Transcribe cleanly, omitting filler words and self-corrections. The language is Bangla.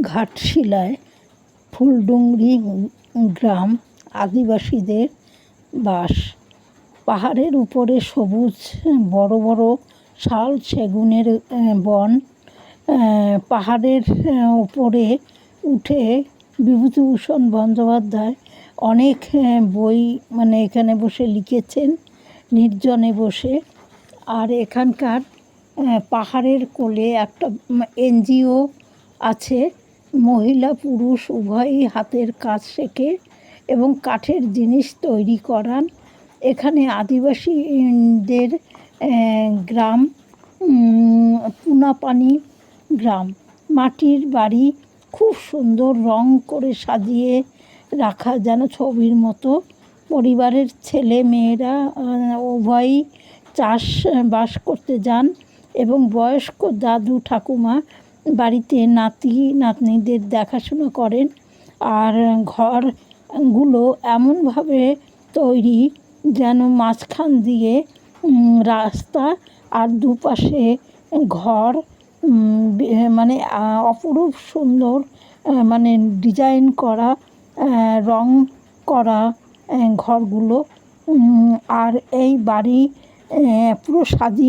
ঘাটশিলায় ফুলডুংরি গ্রাম আদিবাসীদের বাস। পাহাড়ের উপরে সবুজ বড় বড় শাল সেগুনের বন। পাহাড়ের উপরে উঠে বিভূতিভূষণ বন্দ্যোপাধ্যায় অনেক বই এখানে বসে লিখেছেন, নির্জনে বসে। আর এখানকার পাহাড়ের কোলে একটা NGO আছে, মহিলা পুরুষ উভয়ই হাতের কাজ শেখে এবং কাঠের জিনিস তৈরি করান। এখানে আদিবাসীদের গ্রাম পুনাপানি গ্রাম। মাটির বাড়ি, খুব সুন্দর রং করে সাজিয়ে রাখা, যেন ছবির মতো। পরিবারের ছেলে মেয়েরা উভয়ই চাষবাস করতে যান এবং বয়স্ক দাদু ঠাকুমা বাড়িতে নাতি নাতনিদের দেখাশোনা করেন। আর ঘরগুলো এমনভাবে তৈরি যেন মাঝখান দিয়ে রাস্তা আর দুপাশে ঘর, অপরূপ সুন্দর ডিজাইন করা, রং করা ঘরগুলো। আর এই বাড়ি পুরো সাজিয়ে